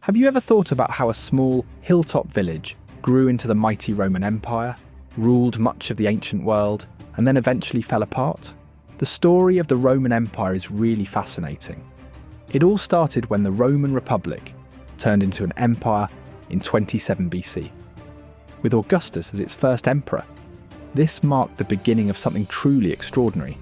Have you ever thought about how a small, hilltop village grew into the mighty Roman Empire, ruled much of the ancient world, and then eventually fell apart? The story of the Roman Empire is really fascinating. It all started when the Roman Republic turned into an empire in 27 BC, with Augustus as its first emperor. This marked the beginning of something truly extraordinary.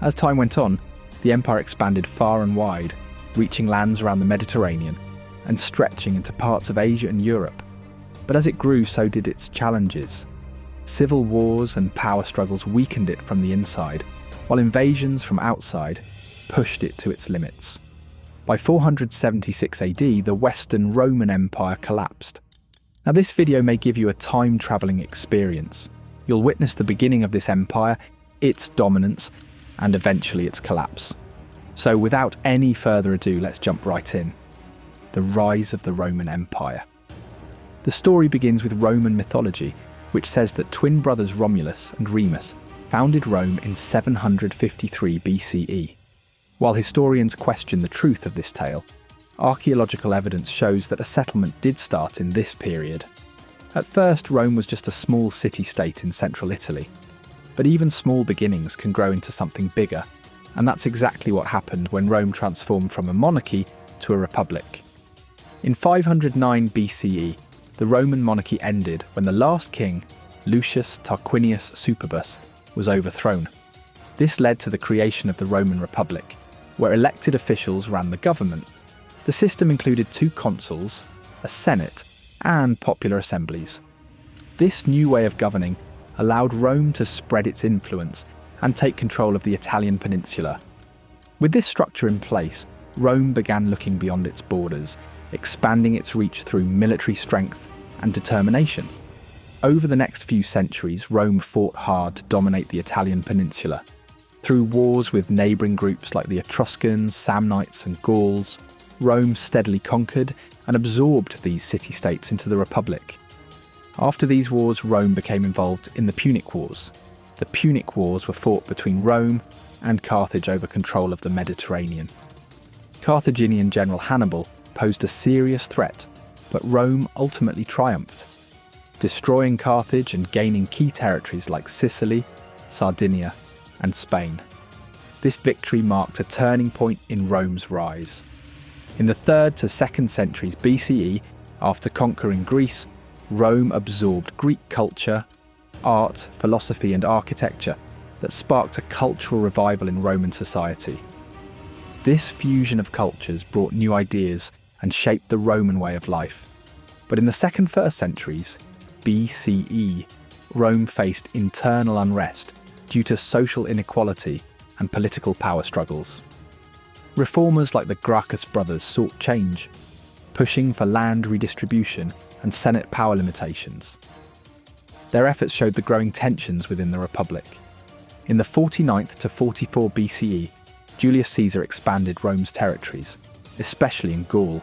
As time went on, the empire expanded far and wide, reaching lands around the Mediterranean and stretching into parts of Asia and Europe. But as it grew, so did its challenges. Civil wars and power struggles weakened it from the inside, while invasions from outside pushed it to its limits. By 476 AD, the Western Roman Empire collapsed. Now, this video may give you a time-travelling experience. You'll witness the beginning of this empire, its dominance, and eventually its collapse. So without any further ado, let's jump right in. The rise of the Roman Empire. The story begins with Roman mythology, which says that twin brothers Romulus and Remus founded Rome in 753 BCE. While historians question the truth of this tale, archaeological evidence shows that a settlement did start in this period. At first, Rome was just a small city-state in central Italy, but even small beginnings can grow into something bigger, and that's exactly what happened when Rome transformed from a monarchy to a republic. In 509 BCE, the Roman monarchy ended when the last king, Lucius Tarquinius Superbus, was overthrown. This led to the creation of the Roman Republic, where elected officials ran the government. The system included 2 consuls, a senate, and popular assemblies. This new way of governing allowed Rome to spread its influence and take control of the Italian peninsula. With this structure in place, Rome began looking beyond its borders, expanding its reach through military strength and determination. Over the next few centuries, Rome fought hard to dominate the Italian peninsula. Through wars with neighbouring groups like the Etruscans, Samnites, and Gauls, Rome steadily conquered and absorbed these city-states into the Republic. After these wars, Rome became involved in the Punic Wars. The Punic Wars were fought between Rome and Carthage over control of the Mediterranean. Carthaginian general Hannibal posed a serious threat, but Rome ultimately triumphed, destroying Carthage and gaining key territories like Sicily, Sardinia, and Spain. This victory marked a turning point in Rome's rise. In the 3rd to 2nd centuries BCE, after conquering Greece, Rome absorbed Greek culture, art, philosophy, and architecture that sparked a cultural revival in Roman society. This fusion of cultures brought new ideas and shaped the Roman way of life. But in the 2nd and 1st centuries BCE, Rome faced internal unrest due to social inequality and political power struggles. Reformers like the Gracchus brothers sought change, pushing for land redistribution and Senate power limitations. Their efforts showed the growing tensions within the Republic. In the 49th to 44 BCE, Julius Caesar expanded Rome's territories, especially in Gaul.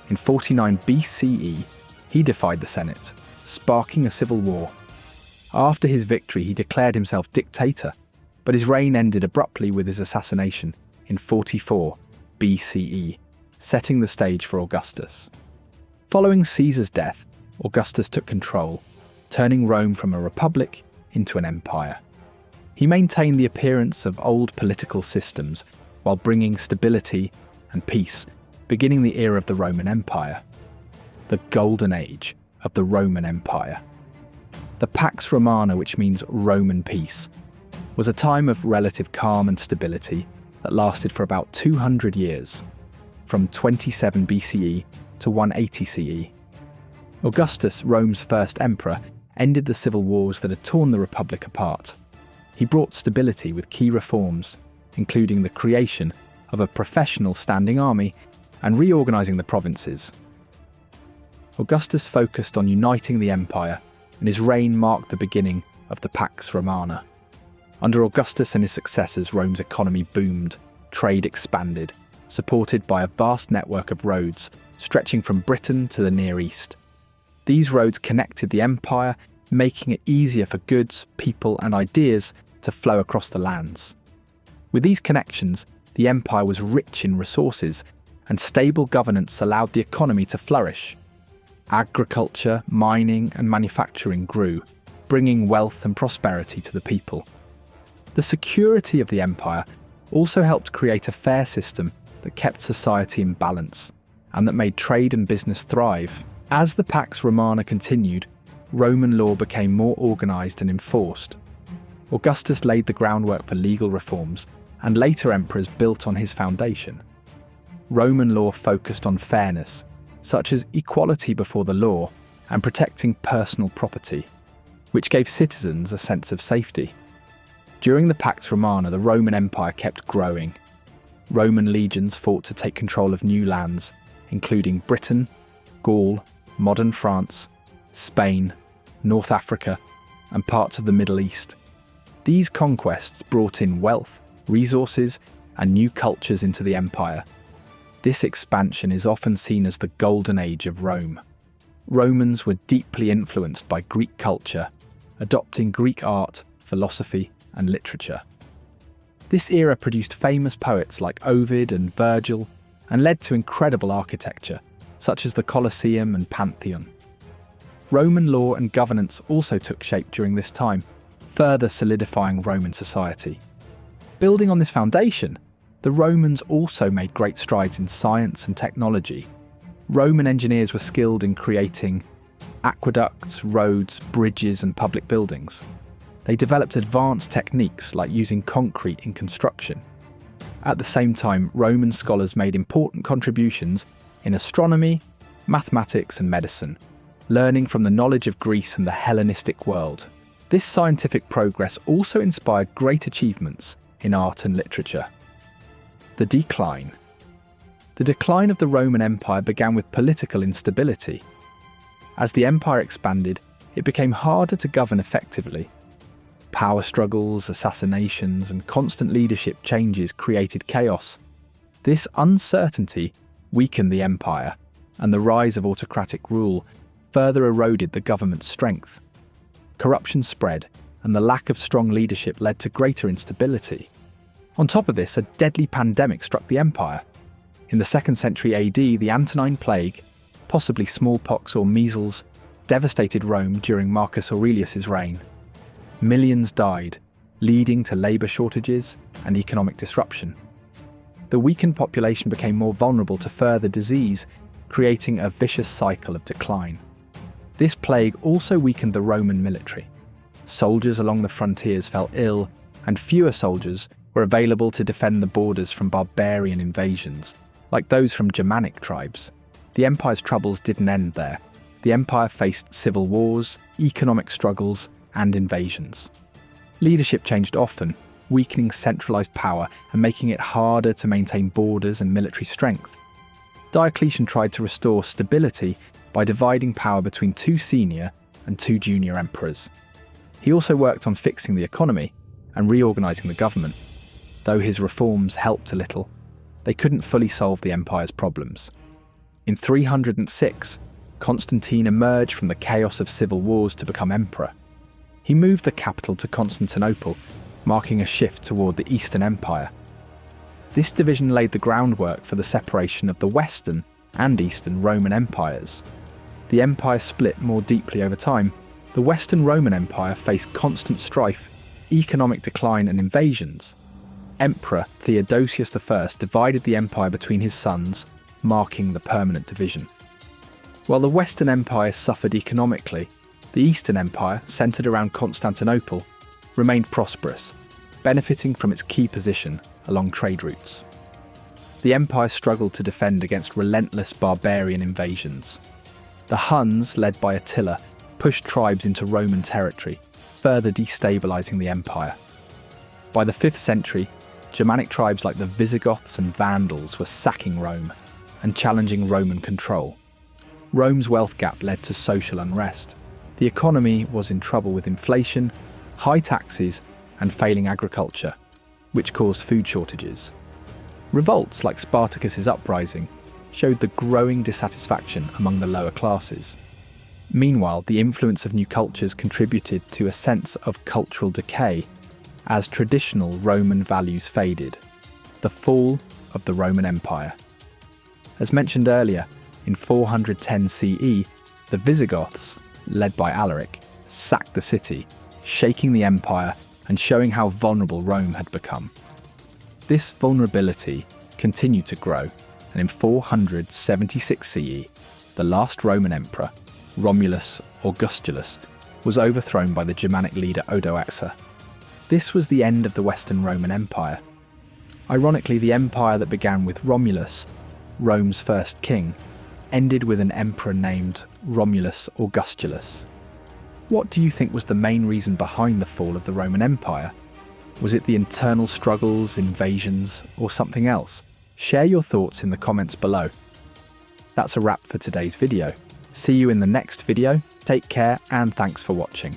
In 49 BCE, he defied the Senate, sparking a civil war. After his victory, he declared himself dictator, but his reign ended abruptly with his assassination in 44 BCE, setting the stage for Augustus. Following Caesar's death, Augustus took control, turning Rome from a republic into an empire. He maintained the appearance of old political systems while bringing stability and peace, beginning the era of the Roman Empire. The Golden Age of the Roman Empire. The Pax Romana, which means Roman peace, was a time of relative calm and stability that lasted for about 200 years, from 27 BCE to 180 CE. Augustus, Rome's first emperor, ended the civil wars that had torn the Republic apart. He brought stability with key reforms, including the creation of a professional standing army and reorganising the provinces. Augustus focused on uniting the empire, and his reign marked the beginning of the Pax Romana. Under Augustus and his successors, Rome's economy boomed, trade expanded, supported by a vast network of roads stretching from Britain to the Near East. These roads connected the empire, making it easier for goods, people, and ideas to flow across the lands. With these connections, the empire was rich in resources and stable governance allowed the economy to flourish. Agriculture, mining, and manufacturing grew, bringing wealth and prosperity to the people. The security of the empire also helped create a fair system that kept society in balance and that made trade and business thrive. As the Pax Romana continued, Roman law became more organised and enforced. Augustus laid the groundwork for legal reforms, and later emperors built on his foundation. Roman law focused on fairness, such as equality before the law and protecting personal property, which gave citizens a sense of safety. During the Pax Romana, the Roman Empire kept growing. Roman legions fought to take control of new lands, including Britain, Gaul, modern France, Spain, North Africa, and parts of the Middle East. These conquests brought in wealth, resources, and new cultures into the empire. This expansion is often seen as the Golden Age of Rome. Romans were deeply influenced by Greek culture, adopting Greek art, philosophy, and literature. This era produced famous poets like Ovid and Virgil, and led to incredible architecture, such as the Colosseum and Pantheon. Roman law and governance also took shape during this time, further solidifying Roman society. Building on this foundation, the Romans also made great strides in science and technology. Roman engineers were skilled in creating aqueducts, roads, bridges, and public buildings. They developed advanced techniques like using concrete in construction. At the same time, Roman scholars made important contributions in astronomy, mathematics, and medicine, learning from the knowledge of Greece and the Hellenistic world. This scientific progress also inspired great achievements in art and literature. The decline. The decline of the Roman Empire began with political instability. As the empire expanded, it became harder to govern effectively. Power struggles, assassinations, and constant leadership changes created chaos. This uncertainty weakened the empire, and the rise of autocratic rule further eroded the government's strength. Corruption spread, and the lack of strong leadership led to greater instability. On top of this, a deadly pandemic struck the empire. In the 2nd century AD, the Antonine Plague, possibly smallpox or measles, devastated Rome during Marcus Aurelius's reign. Millions died, leading to labour shortages and economic disruption. The weakened population became more vulnerable to further disease, creating a vicious cycle of decline. This plague also weakened the Roman military. Soldiers along the frontiers fell ill, and fewer soldiers were available to defend the borders from barbarian invasions, like those from Germanic tribes. The empire's troubles didn't end there. The empire faced civil wars, economic struggles, and invasions. Leadership changed often, weakening centralised power and making it harder to maintain borders and military strength. Diocletian tried to restore stability by dividing power between 2 senior and 2 junior emperors. He also worked on fixing the economy and reorganising the government. Though his reforms helped a little, they couldn't fully solve the empire's problems. In 306, Constantine emerged from the chaos of civil wars to become emperor. He moved the capital to Constantinople, marking a shift toward the Eastern Empire. This division laid the groundwork for the separation of the Western and Eastern Roman empires. The empire split more deeply over time. The Western Roman Empire faced constant strife, economic decline, and invasions. Emperor Theodosius I divided the empire between his sons, marking the permanent division. While the Western Empire suffered economically, the Eastern Empire, centred around Constantinople, remained prosperous, benefiting from its key position along trade routes. The empire struggled to defend against relentless barbarian invasions. The Huns, led by Attila, pushed tribes into Roman territory, further destabilising the empire. By the 5th century, Germanic tribes like the Visigoths and Vandals were sacking Rome and challenging Roman control. Rome's wealth gap led to social unrest. The economy was in trouble with inflation, high taxes, and failing agriculture, which caused food shortages. Revolts like Spartacus's uprising showed the growing dissatisfaction among the lower classes. Meanwhile, the influence of new cultures contributed to a sense of cultural decay as traditional Roman values faded. The fall of the Roman Empire. As mentioned earlier, in 410 CE, the Visigoths, led by Alaric, sacked the city, shaking the empire and showing how vulnerable Rome had become. This vulnerability continued to grow, and in 476 CE, the last Roman emperor, Romulus Augustulus, was overthrown by the Germanic leader Odoacer. This was the end of the Western Roman Empire. Ironically, the empire that began with Romulus, Rome's first king, ended with an emperor named Romulus Augustulus. What do you think was the main reason behind the fall of the Roman Empire? Was it the internal struggles, invasions, or something else? Share your thoughts in the comments below. That's a wrap for today's video. See you in the next video. Take care and thanks for watching.